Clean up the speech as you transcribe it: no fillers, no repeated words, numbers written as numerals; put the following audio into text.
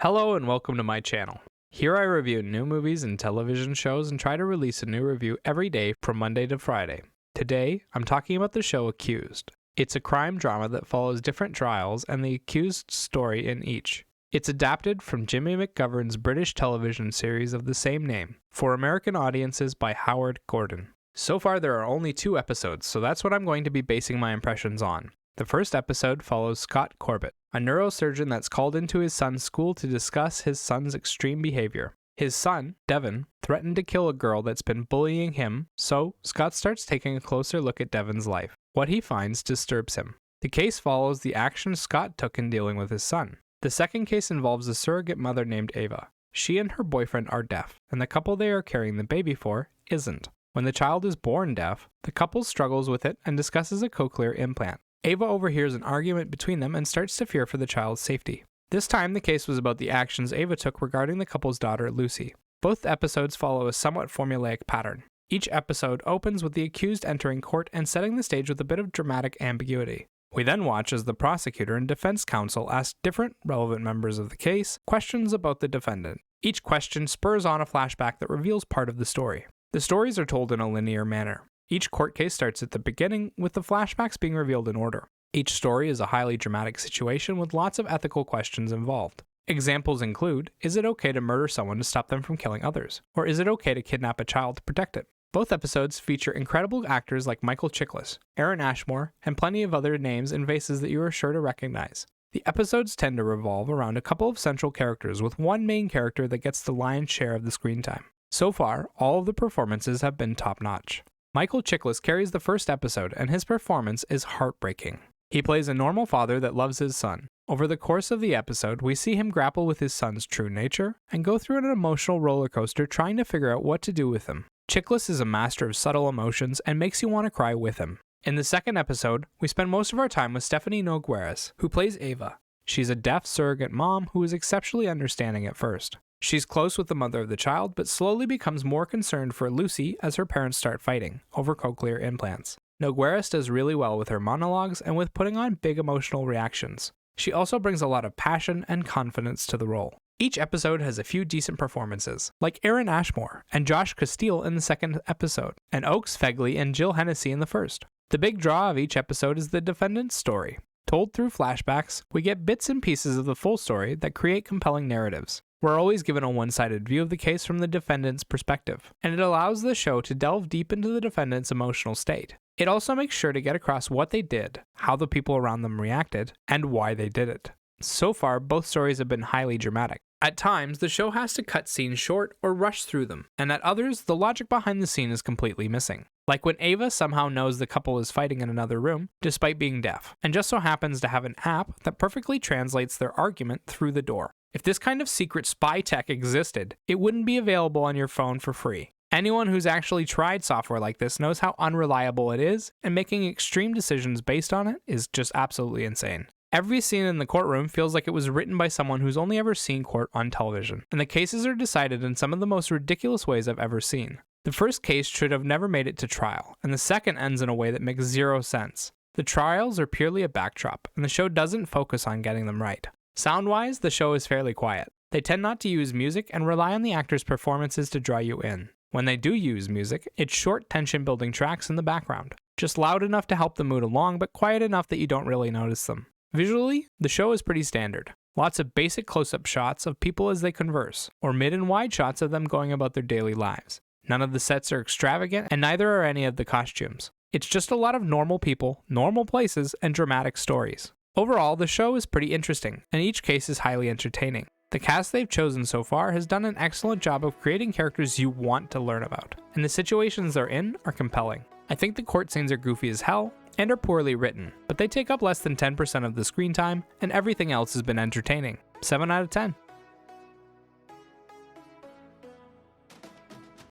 Hello and welcome to my channel. Here I review new movies and television shows and try to release a new review every day from Monday to Friday. Today, I'm talking about the show Accused. It's a crime drama that follows different trials and the accused story in each. It's adapted from Jimmy McGovern's British television series of the same name, for American audiences by Howard Gordon. So far there are only 2 episodes, so that's what I'm going to be basing my impressions on. The first episode follows Scott Corbett, a neurosurgeon that's called into his son's school to discuss his son's extreme behavior. His son, Devin, threatened to kill a girl that's been bullying him, so Scott starts taking a closer look at Devin's life. What he finds disturbs him. The case follows the actions Scott took in dealing with his son. The second case involves a surrogate mother named Ava. She and her boyfriend are deaf, and the couple they are carrying the baby for isn't. When the child is born deaf, the couple struggles with it and discusses a cochlear implant. Ava overhears an argument between them and starts to fear for the child's safety. This time, the case was about the actions Ava took regarding the couple's daughter, Lucy. Both episodes follow a somewhat formulaic pattern. Each episode opens with the accused entering court and setting the stage with a bit of dramatic ambiguity. We then watch as the prosecutor and defense counsel ask different relevant members of the case questions about the defendant. Each question spurs on a flashback that reveals part of the story. The stories are told in a linear manner. Each court case starts at the beginning, with the flashbacks being revealed in order. Each story is a highly dramatic situation with lots of ethical questions involved. Examples include, is it okay to murder someone to stop them from killing others? Or is it okay to kidnap a child to protect it? Both episodes feature incredible actors like Michael Chiklis, Aaron Ashmore, and plenty of other names and faces that you are sure to recognize. The episodes tend to revolve around a couple of central characters, with one main character that gets the lion's share of the screen time. So far, all of the performances have been top-notch. Michael Chiklis carries the first episode, and his performance is heartbreaking. He plays a normal father that loves his son. Over the course of the episode, we see him grapple with his son's true nature and go through an emotional roller coaster trying to figure out what to do with him. Chiklis is a master of subtle emotions and makes you want to cry with him. In the second episode, we spend most of our time with Stephanie Nogueras, who plays Ava. She's a deaf surrogate mom who is exceptionally understanding at first. She's close with the mother of the child, but slowly becomes more concerned for Lucy as her parents start fighting over cochlear implants. Nogueras does really well with her monologues and with putting on big emotional reactions. She also brings a lot of passion and confidence to the role. Each episode has a few decent performances, like Aaron Ashmore and Josh Castile in the second episode, and Oaks Fegley and Jill Hennessy in the first. The big draw of each episode is the defendant's story. Told through flashbacks, we get bits and pieces of the full story that create compelling narratives. We're always given a one-sided view of the case from the defendant's perspective, and it allows the show to delve deep into the defendant's emotional state. It also makes sure to get across what they did, how the people around them reacted, and why they did it. So far, both stories have been highly dramatic. At times, the show has to cut scenes short or rush through them, and at others, the logic behind the scene is completely missing. Like when Ava somehow knows the couple is fighting in another room, despite being deaf, and just so happens to have an app that perfectly translates their argument through the door. If this kind of secret spy tech existed, it wouldn't be available on your phone for free. Anyone who's actually tried software like this knows how unreliable it is, and making extreme decisions based on it is just absolutely insane. Every scene in the courtroom feels like it was written by someone who's only ever seen court on television, and the cases are decided in some of the most ridiculous ways I've ever seen. The first case should have never made it to trial, and the second ends in a way that makes zero sense. The trials are purely a backdrop, and the show doesn't focus on getting them right. Sound-wise, the show is fairly quiet. They tend not to use music and rely on the actors' performances to draw you in. When they do use music, it's short tension-building tracks in the background. Just loud enough to help the mood along, but quiet enough that you don't really notice them. Visually, the show is pretty standard. Lots of basic close-up shots of people as they converse, or mid and wide shots of them going about their daily lives. None of the sets are extravagant, and neither are any of the costumes. It's just a lot of normal people, normal places, and dramatic stories. Overall, the show is pretty interesting, and each case is highly entertaining. The cast they've chosen so far has done an excellent job of creating characters you want to learn about, and the situations they're in are compelling. I think the court scenes are goofy as hell, and are poorly written, but they take up less than 10% of the screen time, and everything else has been entertaining. 7 out of 10.